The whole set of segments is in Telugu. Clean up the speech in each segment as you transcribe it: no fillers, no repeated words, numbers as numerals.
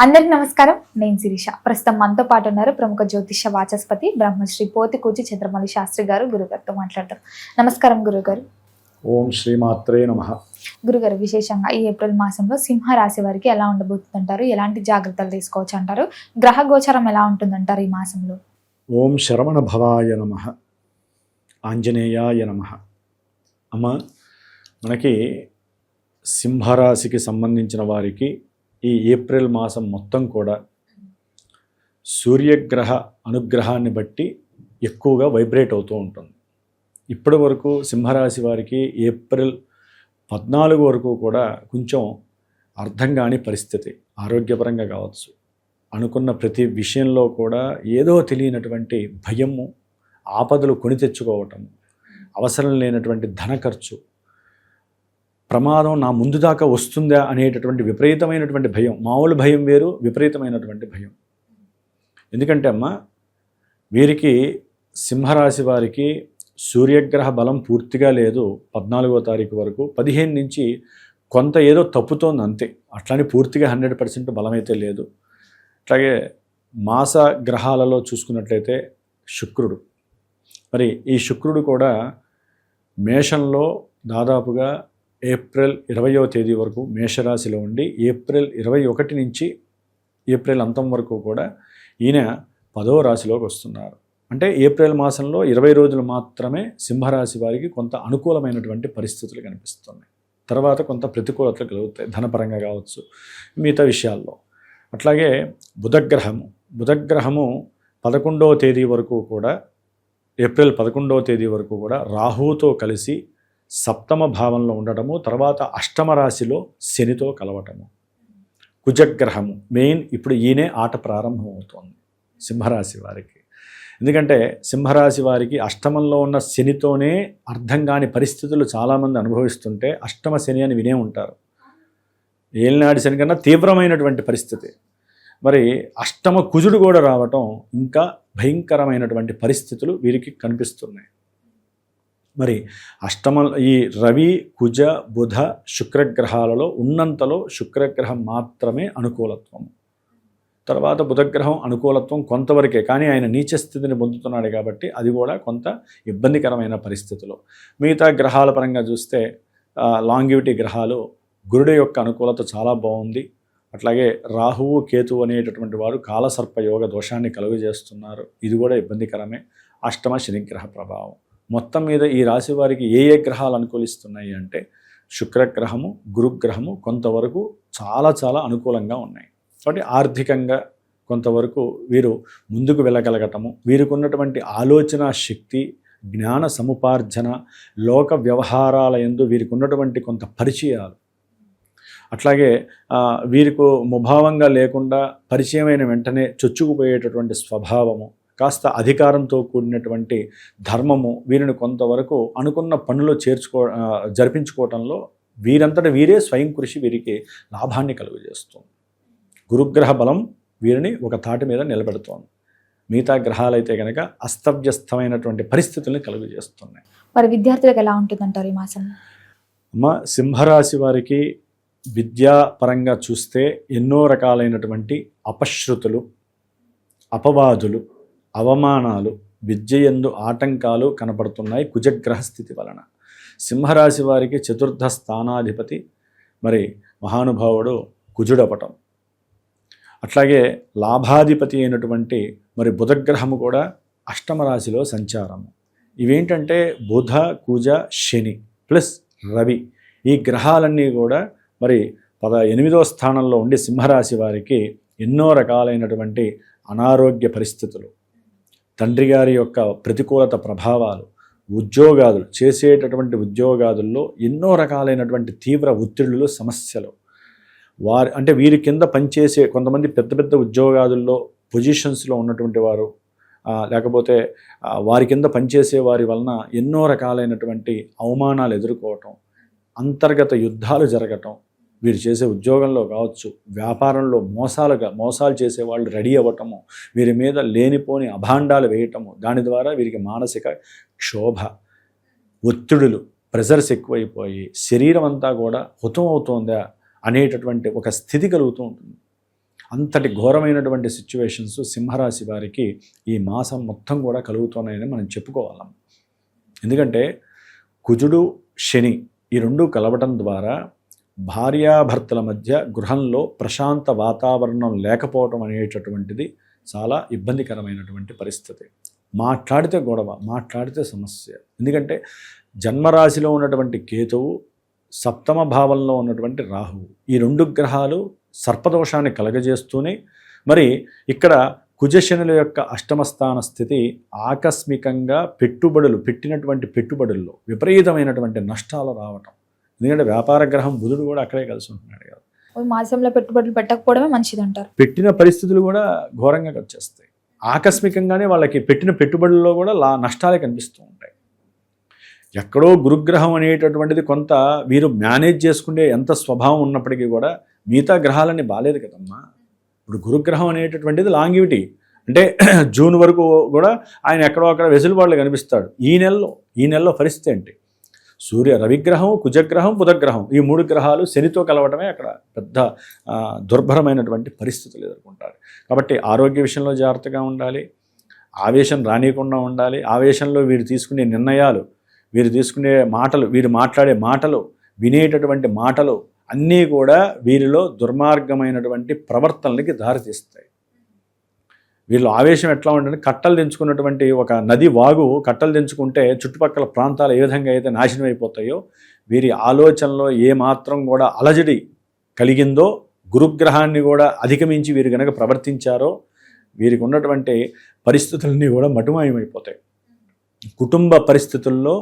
అందరికి నమస్కారం. నేను శిరీష. ప్రస్తుతం మనతో పాటు ఉన్నారు ప్రముఖ జ్యోతిష వాచస్పతి బ్రహ్మశ్రీ పోతికూచి చంద్రమౌళి శాస్త్రి గారు. గురుగారితో మాట్లాడతాం. నమస్కారం గురుగారు. ఓం శ్రీమాత్రే నమః. గురుగారు, విశేషంగా ఈ ఏప్రిల్ మాసంలో సింహ రాశి వారికి ఎలా ఉండబోతుందంటారు? ఎలాంటి జాగ్రత్తలు తీసుకోవచ్చు అంటారు? గ్రహ గోచరం ఎలా ఉంటుందంటారు ఈ మాసంలో? ఓం శరవణ భవాయ నమః, ఆంజనేయాయ నమః. అమ్మ, మనకి సింహరాశికి సంబంధించిన వారికి ఈ ఏప్రిల్ మాసం మొత్తం కూడా సూర్యగ్రహ అనుగ్రహాన్ని బట్టి ఎక్కువగా వైబ్రేట్ అవుతూ ఉంటుంది. ఇప్పటి వరకు సింహరాశి వారికి ఏప్రిల్ 14 వరకు కూడా కొంచెం అర్థం కాని పరిస్థితి, ఆరోగ్యపరంగా కావచ్చు, అనుకున్న ప్రతి విషయంలో కూడా ఏదో తెలియనటువంటి భయము, ఆపదలు కొని తెచ్చుకోవటం, అవసరం లేనటువంటి ధన ఖర్చు, ప్రమాదం నా ముందు దాకా వస్తుందా అనేటటువంటి విపరీతమైనటువంటి భయం. మామూలు భయం వేరు, విపరీతమైనటువంటి భయం. ఎందుకంటే అమ్మ, వీరికి సింహరాశి వారికి సూర్యగ్రహ బలం పూర్తిగా లేదు 14వ తారీఖు వరకు. 15 నుంచి కొంత ఏదో తప్పుతోంది అంతే, అట్లానే పూర్తిగా 100% బలమైతే లేదు. అట్లాగే మాస గ్రహాలలో చూసుకున్నట్లయితే శుక్రుడు, మరి ఈ శుక్రుడు కూడా మేషంలో దాదాపుగా ఏప్రిల్ 20వ తేదీ వరకు మేషరాశిలో ఉండి ఏప్రిల్ 21 నుంచి ఏప్రిల్ అంతం వరకు కూడా ఈయన 10వ రాశిలోకి వస్తున్నారు. అంటే ఏప్రిల్ మాసంలో 20 రోజులు మాత్రమే సింహరాశి వారికి కొంత అనుకూలమైనటువంటి పరిస్థితులు కనిపిస్తున్నాయి. తర్వాత కొంత ప్రతికూలతలు కలుగుతాయి, ధనపరంగా కావచ్చు, మిగతా విషయాల్లో. అట్లాగే బుధగ్రహము 11వ తేదీ వరకు కూడా, ఏప్రిల్ 11వ తేదీ వరకు కూడా రాహువుతో కలిసి సప్తమ భావంలో ఉండటము, తర్వాత అష్టమ రాశిలో శనితో కలవటము. కుజగ్రహము మెయిన్, ఇప్పుడు ఈయనే ఆట ప్రారంభమవుతోంది సింహరాశి వారికి. ఎందుకంటే సింహరాశి వారికి అష్టమంలో ఉన్న శనితోనే అర్థం కాని పరిస్థితులు చాలామంది అనుభవిస్తుంటే, అష్టమ శని అని వినే ఉంటారు. ఏలినాటి శని కన్నా తీవ్రమైనటువంటి పరిస్థితి. మరి అష్టమ కుజుడు కూడా రావటం ఇంకా భయంకరమైనటువంటి పరిస్థితులు వీరికి కనిపిస్తున్నాయి. మరి ఈ రవి, కుజ, బుధ, శుక్రగ్రహాలలో ఉన్నంతలో శుక్రగ్రహం మాత్రమే అనుకూలత్వం. తర్వాత బుధగ్రహం అనుకూలత్వం కొంతవరకే, కానీ ఆయన నీచ స్థితిని పొందుతున్నాడు కాబట్టి అది కూడా కొంత ఇబ్బందికరమైన పరిస్థితులు. మిగతా గ్రహాల పరంగా చూస్తే లాంగివిటీ గ్రహాలు, గురుడు యొక్క అనుకూలత చాలా బాగుంది. అట్లాగే రాహువు, కేతువు అనేటటువంటి వారు కాలసర్ప యోగ దోషాన్ని కలుగజేస్తున్నారు, ఇది కూడా ఇబ్బందికరమే. అష్టమ శనిగ్రహ ప్రభావం. మొత్తం మీద ఈ రాశి వారికి ఏ గ్రహాలు అనుకూలిస్తున్నాయి అంటే శుక్రగ్రహము, గురుగ్రహము కొంతవరకు చాలా చాలా అనుకూలంగా ఉన్నాయి. కాబట్టి ఆర్థికంగా కొంతవరకు వీరు ముందుకు వెళ్ళగలగటము, వీరికి ఉన్నటువంటి ఆలోచన శక్తి, జ్ఞాన సముపార్జన, లోక వ్యవహారాల యందు వీరికి ఉన్నటువంటి కొంత పరిచయాలు, అట్లాగే వీరికి ముభావంగా లేకుండా పరిచయమైన వెంటనే చొచ్చుకుపోయేటటువంటి స్వభావము, కాస్త అధికారంతో కూడినటువంటి ధర్మము వీరిని కొంతవరకు అనుకున్న పనులు జరిపించుకోవటంలో వీరంతట వీరే స్వయం కృషి వీరికి లాభాన్ని కలుగజేస్తుంది. గురుగ్రహ బలం వీరిని ఒక తాటి మీద నిలబెడుతోంది. మిగతా గ్రహాలైతే కనుక అస్తవ్యస్తమైనటువంటి పరిస్థితుల్ని కలుగజేస్తున్నాయి. మరి విద్యార్థులకు ఎలా ఉంటుందంటారు ఈ మాసం? అమ్మ, సింహరాశి వారికి విద్యాపరంగా చూస్తే ఎన్నో రకాలైనటువంటి అపశృతులు, అపవాదులు, అవమానాలు, విద్యయందు ఆటంకాలు కనపడుతున్నాయి కుజగ్రహ స్థితి వలన. సింహరాశి వారికి 4థ స్థానాధిపతి మరి మహానుభావుడు కుజుడపటం, అట్లాగే లాభాధిపతి అయినటువంటి మరి బుధగ్రహము కూడా అష్టమ రాశిలో సంచారము. ఇవేంటంటే బుధ, కుజ, శని ప్లస్ రవి, ఈ గ్రహాలన్నీ కూడా మరి 8వ స్థానంలో ఉండి సింహరాశి వారికి ఎన్నో రకాలైనటువంటి అనారోగ్య పరిస్థితులు, తండ్రి గారి యొక్క ప్రతికూలత ప్రభావాలు, ఉద్యోగాదులు చేసేటటువంటి ఉద్యోగాదుల్లో ఎన్నో రకాలైనటువంటి తీవ్ర ఒత్తిడులు, సమస్యలు, అంటే వీరి కింద పనిచేసే కొంతమంది పెద్ద పెద్ద ఉద్యోగాదుల్లో పొజిషన్స్లో ఉన్నటువంటి వారు, లేకపోతే వారి కింద పనిచేసే వారి వలన ఎన్నో రకాలైనటువంటి అవమానాలు ఎదుర్కోవటం, అంతర్గత యుద్ధాలు జరగటం, వీరు చేసే ఉద్యోగంలో కావచ్చు, వ్యాపారంలో మోసాలు చేసేవాళ్ళు రెడీ అవ్వటము, వీరి మీద లేనిపోని అభాండాలు వేయటము, దాని ద్వారా వీరికి మానసిక క్షోభ, ఒత్తిడులు, ప్రెజర్స్ ఎక్కువైపోయి శరీరం అంతా కూడా హుతం అవుతోందా అనేటటువంటి ఒక స్థితి కలుగుతూ ఉంటుంది. అంతటి ఘోరమైనటువంటి సిచ్యువేషన్స్ సింహరాశి వారికి ఈ మాసం మొత్తం కూడా కలుగుతున్నాయని మనం చెప్పుకోవాలం. ఎందుకంటే కుజుడు శని ఈ రెండు కలవటం ద్వారా భార్యాభర్తల మధ్య గృహంలో ప్రశాంత వాతావరణం లేకపోవటం అనేటటువంటిది చాలా ఇబ్బందికరమైనటువంటి పరిస్థితి. మాట్లాడితే గొడవ, మాట్లాడితే సమస్య. ఎందుకంటే జన్మరాశిలో ఉన్నటువంటి కేతువు, సప్తమ భావంలో ఉన్నటువంటి రాహువు, ఈ రెండు గ్రహాలు సర్పదోషాన్ని కలగజేస్తూనే మరి ఇక్కడ కుజశనుల యొక్క అష్టమస్థాన స్థితి ఆకస్మికంగా పెట్టినటువంటి పెట్టుబడుల్లో విపరీతమైనటువంటి నష్టాలు రావటం. ఎందుకంటే వ్యాపార గ్రహం బుధుడు కూడా అక్కడే కలిసి ఉంటున్నాడు కదా. మాసంలో పెట్టుబడులు పెట్టకపోవడమే మంచిది అంటారు. పెట్టిన పరిస్థితులు కూడా ఘోరంగా వచ్చేస్తాయి. ఆకస్మికంగానే వాళ్ళకి పెట్టిన పెట్టుబడుల్లో కూడా నష్టాలే కనిపిస్తూ ఉంటాయి. ఎక్కడో గురుగ్రహం అనేటటువంటిది కొంత వీరు మేనేజ్ చేసుకునే ఎంత స్వభావం ఉన్నప్పటికీ కూడా మిగతా గ్రహాలన్నీ బాలేదు కదమ్మా. ఇప్పుడు గురుగ్రహం అనేటటువంటిది లాంగివిటీ, అంటే జూన్ వరకు కూడా ఆయన ఎక్కడో అక్కడ వెసులుబాట్లు కనిపిస్తాడు. ఈ నెలలో పరిస్థితి ఏంటి? రవిగ్రహం, కుజగ్రహం, బుధగ్రహం ఈ మూడు గ్రహాలు శనితో కలవటమే అక్కడ పెద్ద దుర్భరమైనటువంటి పరిస్థితులు ఎదుర్కొంటారు. కాబట్టి ఆరోగ్య విషయంలో జాగ్రత్తగా ఉండాలి, ఆవేశం రానియకుండా ఉండాలి. ఆవేశంలో వీరు తీసుకునే నిర్ణయాలు, వీరు తీసుకునే మాటలు, వీరు మాట్లాడే మాటలు, వినేటటువంటి మాటలు అన్నీ కూడా వీరిలో దుర్మార్గమైనటువంటి ప్రవర్తనలకి దారితీస్తాయి. వీళ్ళు ఆవేశం ఎట్లా ఉంటుంది, కట్టలు తెంచుకున్నటువంటి ఒక నది వాగు కట్టలు తెంచుకుంటే చుట్టుపక్కల ప్రాంతాలు ఏ విధంగా అయితే నాశనం అయిపోతాయో, వీరి ఆలోచనలో ఏమాత్రం కూడా అలజడి కలిగిందో, గురుగ్రహాన్ని కూడా అధిగమించి వీరు కనుక ప్రవర్తించారో వీరికి ఉన్నటువంటి పరిస్థితులన్నీ కూడా మటుమాయమైపోతాయి. కుటుంబ పరిస్థితుల్లో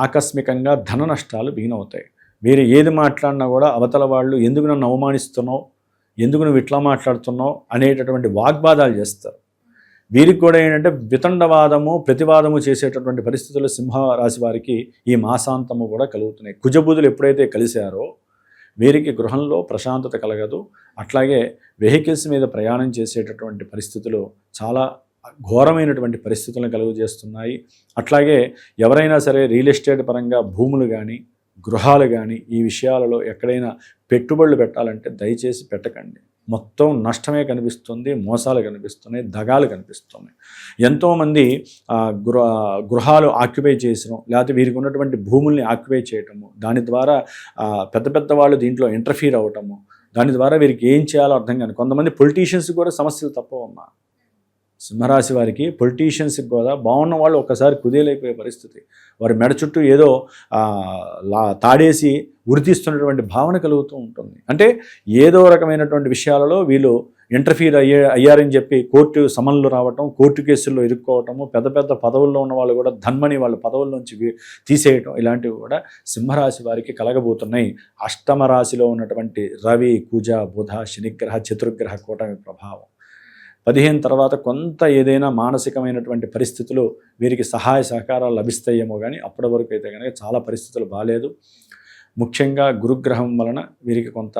ఆకస్మికంగా ధన నష్టాలు బిగినవుతాయి. వీరు ఏది మాట్లాడినా కూడా అవతల వాళ్ళు ఎందుకు నన్ను అవమానిస్తున్నావు, ఎందుకు నువ్వు ఇట్లా మాట్లాడుతున్నావు అనేటటువంటి వాగ్వాదాలు చేస్తారు. వీరికి కూడా ఏంటంటే వితండవాదము, ప్రతివాదము చేసేటటువంటి పరిస్థితులు సింహరాశి వారికి ఈ మాసాంతము కూడా కలుగుతున్నాయి. కుజబుధులు ఎప్పుడైతే కలిశారో వీరికి గృహంలో ప్రశాంతత కలగదు. అట్లాగే వెహికల్స్ మీద ప్రయాణం చేసేటటువంటి పరిస్థితులు చాలా ఘోరమైనటువంటి పరిస్థితులను కలుగజేస్తున్నాయి. అట్లాగే ఎవరైనా సరే రియల్ ఎస్టేట్ పరంగా భూములు కానీ గృహాలు కానీ ఈ విషయాలలో ఎక్కడైనా పెట్టుబడులు పెట్టాలంటే దయచేసి పెట్టకండి. మొత్తం నష్టమే కనిపిస్తుంది, మోసాలు కనిపిస్తున్నాయి, దగాలు కనిపిస్తున్నాయి. ఎంతోమంది గృహాలు ఆక్యుపై చేసడం, లేకపోతే వీరికి ఉన్నటువంటి భూముల్ని ఆక్యుపై చేయటము, దాని ద్వారా పెద్ద పెద్ద వాళ్ళు దీంట్లో ఇంటర్ఫీర్ అవ్వటము, దాని ద్వారా వీరికి ఏం చేయాలో అర్థం కాని కొంతమంది పొలిటీషియన్స్ కూడా సమస్యలు తప్పవమ్మా. సింహరాశి వారికి పొలిటీషియన్స్కి కూడా బాగున్న వాళ్ళు ఒక్కసారి కుదేలైపోయే పరిస్థితి. వారి మెడ చుట్టూ ఏదో తాడేసి ఉరితీస్తున్నటువంటి భావన కలుగుతూ ఉంటుంది. అంటే ఏదో రకమైనటువంటి విషయాలలో వీళ్ళు ఇంటర్ఫీర్ అయ్యారని చెప్పి కోర్టు సమన్లు రావటం, కోర్టు కేసుల్లో ఇరుక్కోవటము, పెద్ద పెద్ద పదవుల్లో ఉన్న వాళ్ళు కూడా ధన్మని వాళ్ళ పదవుల్లోంచి తీసేయటం, ఇలాంటివి కూడా సింహరాశి వారికి కలగబోతున్నాయి. అష్టమ రాశిలో ఉన్నటువంటి రవి, కుజ, బుధ, శనిగ్రహ, చతుర్గ్రహ కూటమి ప్రభావం 15 తర్వాత కొంత ఏదైనా మానసికమైనటువంటి పరిస్థితులు వీరికి సహాయ సహకారాలు లభిస్తాయేమో కానీ అప్పటి వరకు అయితే కనుక చాలా పరిస్థితులు బాగాలేదు. ముఖ్యంగా గురుగ్రహం వలన వీరికి కొంత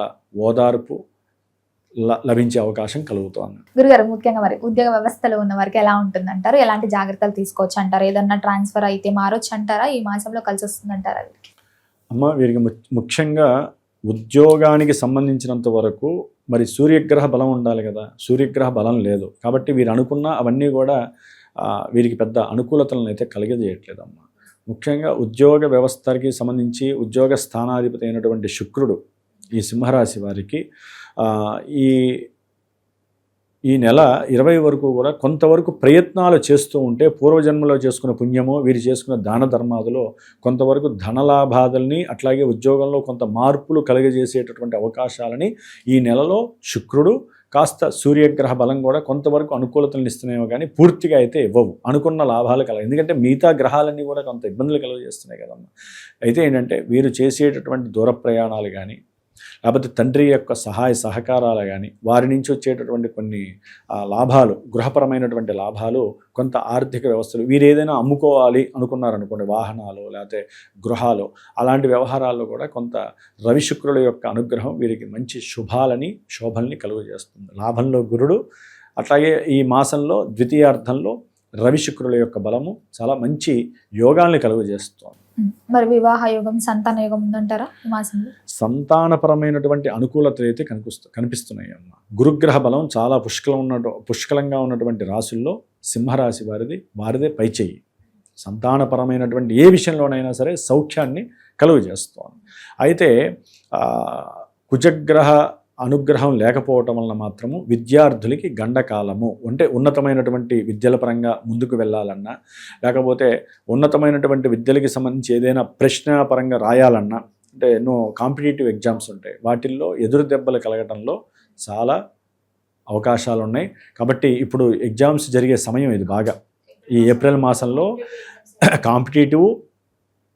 ఓదార్పు లభించే అవకాశం కలుగుతోంది. గురుగారు, ముఖ్యంగా మరి ఉద్యోగ వ్యవస్థలో ఉన్న వారికి ఎలా ఉంటుందంటారు? ఎలాంటి జాగ్రత్తలు తీసుకోవచ్చు అంటారు? ఏదన్నా ట్రాన్స్ఫర్ అయితే మారొచ్చు అంటారా? ఈ మాసంలో కలిసి వస్తుందంటారా? వీరికి ముఖ్యంగా ఉద్యోగానికి సంబంధించినంత వరకు మరి సూర్యగ్రహ బలం ఉండాలి కదా. సూర్యగ్రహ బలం లేదు కాబట్టి వీరు అనుకున్న అవన్నీ కూడా వీరికి పెద్ద అనుకూలతలను అయితే కలిగజేయట్లేదమ్మా. ముఖ్యంగా ఉద్యోగ వ్యవస్థకి సంబంధించి ఉద్యోగ స్థానాధిపతి అయినటువంటి శుక్రుడు ఈ సింహరాశి వారికి ఈ నెల 20 వరకు కూడా కొంతవరకు ప్రయత్నాలు చేస్తూ ఉంటే పూర్వజన్మలో చేసుకున్న పుణ్యమో వీరు చేసుకున్న దాన ధర్మాదులో కొంతవరకు ధనలాభాదుల్ని అట్లాగే ఉద్యోగంలో కొంత మార్పులు కలుగజేసేటటువంటి అవకాశాలని ఈ నెలలో శుక్రుడు కాస్త సూర్యగ్రహ బలం కూడా కొంతవరకు అనుకూలతలను ఇస్తున్నాయేమో కానీ పూర్తిగా అయితే ఇవ్వవు. అనుకున్న లాభాలు కలగ, ఎందుకంటే మిగతా గ్రహాలన్నీ కూడా కొంత ఇబ్బందులు కలుగజేస్తున్నాయి కదమ్మా. అయితే ఏంటంటే వీరు చేసేటటువంటి దూర ప్రయాణాలు కానీ లేకపోతే తండ్రి యొక్క సహాయ సహకారాలు కానీ వారి నుంచి వచ్చేటటువంటి కొన్ని లాభాలు, గృహపరమైనటువంటి లాభాలు, కొంత ఆర్థిక వ్యవస్థలు వీరు ఏదైనా అమ్ముకోవాలి అనుకున్నారనుకోండి, వాహనాలు లేకపోతే గృహాలు, అలాంటి వ్యవహారాల్లో కూడా కొంత రవి శుక్రుల యొక్క అనుగ్రహం వీరికి మంచి శోభల్ని కలుగజేస్తుంది. లాభంలో గురుడు, అట్లాగే ఈ మాసంలో ద్వితీయార్థంలో రవి శుక్రుల యొక్క బలము చాలా మంచి యోగాల్ని కలుగజేస్తుంది. మరి వివాహ యోగం, సంతాన యోగం ఉందంటారా ఈ మాసంలో? సంతానపరమైనటువంటి అనుకూలతలు అయితే కనిపిస్తున్నాయి అమ్మ. గురుగ్రహ బలం చాలా పుష్కలంగా ఉన్నటువంటి రాశుల్లో సింహరాశి వారిదే పైచేయి. సంతానపరమైనటువంటి ఏ విషయంలోనైనా సరే సౌఖ్యాన్ని కలుగజేస్తోంది. అయితే కుజగ్రహ అనుగ్రహం లేకపోవటం వలన మాత్రము విద్యార్థులకి గండకాలము. అంటే ఉన్నతమైనటువంటి విద్యల పరంగా ముందుకు వెళ్ళాలన్నా, లేకపోతే ఉన్నతమైనటువంటి విద్యలకి సంబంధించి ఏదైనా ప్రశ్నాపరంగా రాయాలన్నా, అంటే ఎన్నో కాంపిటేటివ్ ఎగ్జామ్స్ ఉంటాయి, వాటిల్లో ఎదురు దెబ్బలు కలగటంలో చాలా అవకాశాలు ఉన్నాయి. కాబట్టి ఇప్పుడు ఎగ్జామ్స్ జరిగే సమయం ఇది. బాగా ఈ ఏప్రిల్ మాసంలో కాంపిటేటివ్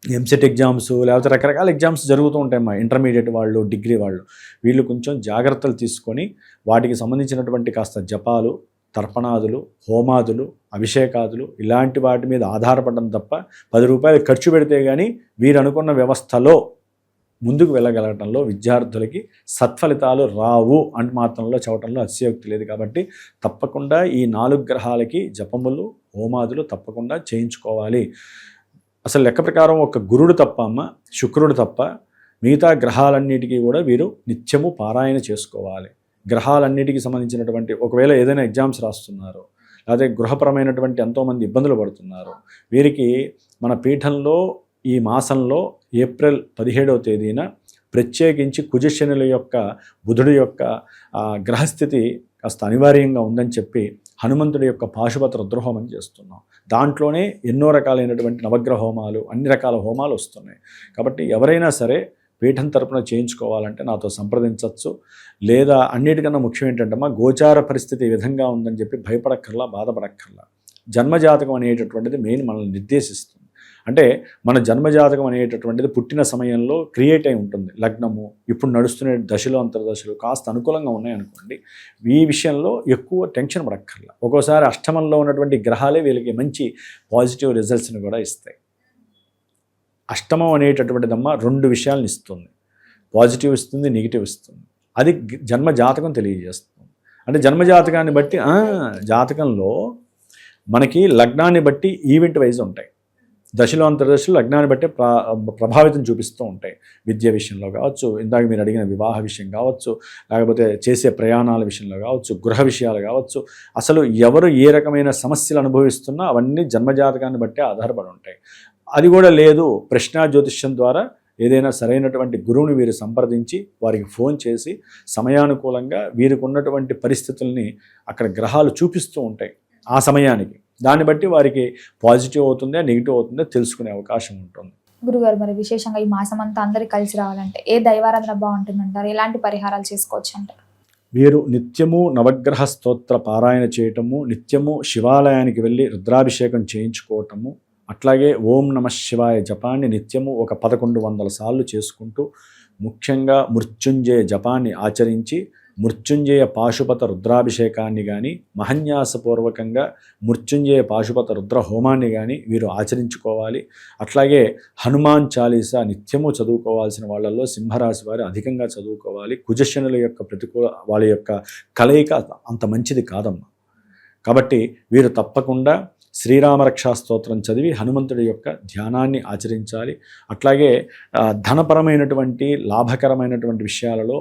ఎంసెట్ ఎగ్జామ్స్, లేకపోతే రకరకాల ఎగ్జామ్స్ జరుగుతూ ఉంటాయమ్మా. ఇంటర్మీడియట్ వాళ్ళు, డిగ్రీ వాళ్ళు, వీళ్ళు కొంచెం జాగ్రత్తలు తీసుకొని వాటికి సంబంధించినటువంటి కాస్త జపాలు, తర్పణాదులు, హోమాదులు, అభిషేకాదులు ఇలాంటి వాటి మీద ఆధారపడడం తప్ప 10 రూపాయలు ఖర్చు పెడితే కానీ వీరు అనుకున్న వ్యవస్థలో ముందుకు వెళ్ళగలగటంలో విద్యార్థులకి సత్ఫలితాలు రావు అని మాత్రంలో చెప్పడంలో అతిశయోక్తి లేదు. కాబట్టి తప్పకుండా ఈ 4 గ్రహాలకి జపములు, హోమాదులు తప్పకుండా చేయించుకోవాలి. అసలు లెక్క ప్రకారం ఒక గురుడు తప్ప అమ్మ, శుక్రుడు తప్ప మిగతా గ్రహాలన్నిటికీ కూడా వీరు నిత్యము పారాయణ చేసుకోవాలి. గ్రహాలన్నిటికీ సంబంధించినటువంటి ఒకవేళ ఏదైనా ఎగ్జామ్స్ రాస్తున్నారు, లేకపోతే గృహపరమైనటువంటి ఎంతోమంది ఇబ్బందులు పడుతున్నారు, వీరికి మన పీఠంలో ఈ మాసంలో ఏప్రిల్ 17వ తేదీన ప్రత్యేకించి కుజశనుల యొక్క, బుధుడి యొక్క గ్రహస్థితి కాస్త అనివార్యంగా ఉందని చెప్పి హనుమంతుడి యొక్క పాశుపత రుద్రహోమం చేస్తున్నాం. దాంట్లోనే ఎన్నో రకాలైనటువంటి నవగ్రహ హోమాలు, అన్ని రకాల హోమాలు వస్తున్నాయి. కాబట్టి ఎవరైనా సరే పీఠం తరపున చేయించుకోవాలంటే నాతో సంప్రదించవచ్చు. లేదా అన్నిటికన్నా ముఖ్యం ఏంటంటే మా గోచార పరిస్థితి ఈ విధంగా ఉందని చెప్పి భయపడక్కర్లా, బాధపడక్కర్లా. జన్మజాతకం అనేటటువంటిది మెయిన్ మనల్ని నిర్దేశిస్తుంది. అంటే మన జన్మజాతకం అనేటటువంటిది పుట్టిన సమయంలో క్రియేట్ అయి ఉంటుంది. లగ్నము ఇప్పుడు నడుస్తున్న దశలు, అంతర్దశలు కాస్త అనుకూలంగా ఉన్నాయనుకోండి, ఈ విషయంలో ఎక్కువ టెన్షన్ పడక్కర్లా. ఒక్కోసారి అష్టమంలో ఉన్నటువంటి గ్రహాలే వీళ్ళకి మంచి పాజిటివ్ రిజల్ట్స్ని కూడా ఇస్తాయి. అష్టమం అనేటటువంటిదమ్మ 2 విషయాలను ఇస్తుంది. పాజిటివ్ ఇస్తుంది, నెగిటివ్ ఇస్తుంది. అది జన్మజాతకం తెలియజేస్తుంది. అంటే జన్మజాతకాన్ని బట్టి జాతకంలో మనకి లగ్నాన్ని బట్టి ఈవెంట్ వైజ్ ఉంటాయి. దశలో, అంతర్దశలు లగ్నాన్ని బట్టి ప్రభావితం చూపిస్తూ ఉంటాయి. విద్య విషయంలో కావచ్చు, ఇందాక మీరు అడిగిన వివాహ విషయం కావచ్చు, లేకపోతే చేసే ప్రయాణాల విషయంలో కావచ్చు, గృహ విషయాలు కావచ్చు, అసలు ఎవరు ఏ రకమైన సమస్యలు అనుభవిస్తున్నా అవన్నీ జన్మజాతకాన్ని బట్టి ఆధారపడి ఉంటాయి. అది కూడా లేదు, ప్రశ్నా జ్యోతిష్యం ద్వారా ఏదైనా సరైనటువంటి గురువుని వీరు సంప్రదించి వారికి ఫోన్ చేసి సమయానుకూలంగా వీరికి ఉన్నటువంటి పరిస్థితుల్ని అక్కడ గ్రహాలు చూపిస్తూ ఉంటాయి ఆ సమయానికి. దాన్ని బట్టి వారికి పాజిటివ్ అవుతుందా, నెగిటివ్ అవుతుందా తెలుసుకునే అవకాశం ఉంటుంది. గురుగారు, మరి విశేషంగా ఈ మాసం అంతా అందరికి కలిసి రావాలంటే ఏ దైవారాధన బాగుంటుందంటారు? ఎలాంటి పరిహారాలు చేసుకోవచ్చు అంటారు? వీరు నిత్యము నవగ్రహ స్తోత్ర పారాయణ చేయటము, నిత్యము శివాలయానికి వెళ్ళి రుద్రాభిషేకం చేయించుకోవటము, అట్లాగే ఓం నమ శివాయ జపాన్ని నిత్యము ఒక 1100 సార్లు చేసుకుంటూ, ముఖ్యంగా మృత్యుంజయ జపాన్ని ఆచరించి మృత్యుంజయ పాశుపత రుద్రాభిషేకాన్ని కానీ, మహన్యాసపూర్వకంగా మృత్యుంజయ పాశుపత రుద్ర హోమాన్ని కానీ వీరు ఆచరించుకోవాలి. అట్లాగే హనుమాన్ చాలీసా నిత్యము చదువుకోవాల్సిన వాళ్ళల్లో సింహరాశి వారు అధికంగా చదువుకోవాలి. కుజశనుల యొక్క వాళ్ళ యొక్క కలయిక అంత మంచిది కాదమ్మా. కాబట్టి వీరు తప్పకుండా శ్రీరామరక్షా స్తోత్రం చదివి హనుమంతుడి యొక్క ధ్యానాన్ని ఆచరించాలి. అట్లాగే ధనపరమైనటువంటి లాభకరమైనటువంటి విషయాలలో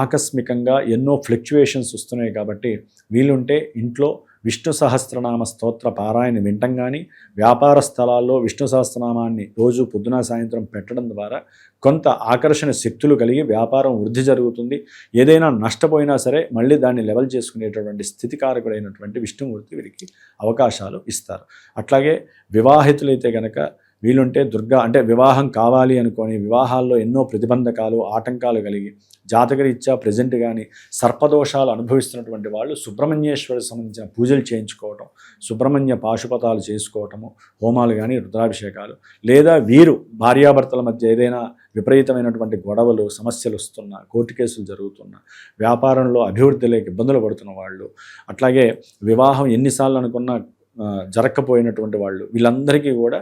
ఆకస్మికంగా ఎన్నో ఫ్లక్చువేషన్స్ వస్తున్నాయి. కాబట్టి వీలుంటే ఇంట్లో విష్ణు సహస్రనామ స్తోత్ర పారాయణ వినటం కానీ, వ్యాపార స్థలాల్లో విష్ణు సహస్రనామాన్ని రోజు పొద్దున సాయంత్రం పెట్టడం ద్వారా కొంత ఆకర్షణ శక్తులు కలిగి వ్యాపారం వృద్ధి జరుగుతుంది. ఏదైనా నష్టపోయినా సరే మళ్ళీ దాన్ని లెవెల్ చేసుకునేటటువంటి స్థితికారకుడైనటువంటి విష్ణుమూర్తి వీరికి అవకాశాలు ఇస్తారు. అట్లాగే వివాహితులైతే కనుక వీలుంటే అంటే వివాహం కావాలి అనుకొని వివాహాల్లో ఎన్నో ప్రతిబంధకాలు, ఆటంకాలు కలిగి జాతకరీత్యా ప్రజెంట్ కానీ సర్పదోషాలు అనుభవిస్తున్నటువంటి వాళ్ళు సుబ్రహ్మణ్యేశ్వరికి సంబంధించిన పూజలు చేయించుకోవటం, సుబ్రహ్మణ్య పాశుపతాలు చేసుకోవటము, హోమాలు కానీ, రుద్రాభిషేకాలు, లేదా వీరు భార్యాభర్తల మధ్య ఏదైనా విపరీతమైనటువంటి గొడవలు, సమస్యలు వస్తున్నా, కోర్టు కేసులు జరుగుతున్నా, వ్యాపారంలో అభివృద్ధి లేక ఇబ్బందులు పడుతున్న వాళ్ళు, అట్లాగే వివాహం ఎన్నిసార్లు అనుకున్నా జరగకపోయినటువంటి వాళ్ళు, వీళ్ళందరికీ కూడా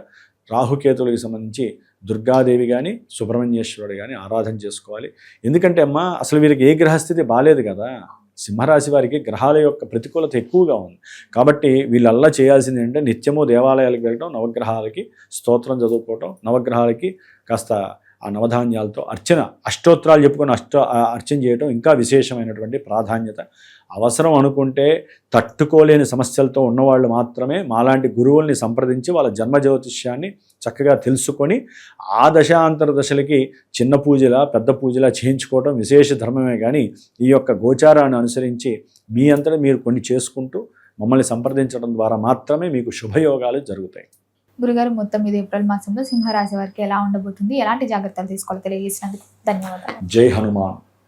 రాహుకేతువులకు సంబంధించి దుర్గాదేవి కానీ, సుబ్రహ్మణ్యేశ్వరుడు కానీ ఆరాధన చేసుకోవాలి. ఎందుకంటే అసలు వీరికి ఏ గ్రహస్థితి బాలేదు కదా, సింహరాశి వారికి గ్రహాల యొక్క ప్రతికూలత ఎక్కువగా ఉంది. కాబట్టి వీళ్ళల్లా చేయాల్సింది ఏంటంటే నిత్యము దేవాలయాలకు వెళ్ళడం, నవగ్రహాలకి స్తోత్రం చదువుకోవటం, నవగ్రహాలకి కాస్త ఆ నవధాన్యాలతో అష్టోత్తరాలు చెప్పుకొని అర్చన చేయడం ఇంకా విశేషమైనటువంటి ప్రాధాన్యత. అవసరం అనుకుంటే తట్టుకోలేని సమస్యలతో ఉన్నవాళ్ళు మాత్రమే మాలాంటి గురువుల్ని సంప్రదించి వాళ్ళ జన్మ జ్యోతిష్యాన్ని చక్కగా తెలుసుకొని ఆ దశాంతర దశలకి చిన్న పూజలా పెద్ద పూజలా చేయించుకోవడం విశేష ధర్మమే. కానీ ఈ యొక్క గోచారాన్ని అనుసరించి మీ అంతటా మీరు కొన్ని చేసుకుంటూ మమ్మల్ని సంప్రదించడం ద్వారా మాత్రమే మీకు శుభయోగాలు జరుగుతాయి. గురుగారు, మొత్తం ఇది ఏప్రిల్ మాసంలో సింహరాశి వారికి ఎలా ఉండబోతుంది, ఎలాంటి జాగ్రత్తలు తీసుకోవాలో తెలియజేసినందుకు ధన్యవాదాలు. జై హనుమాన్.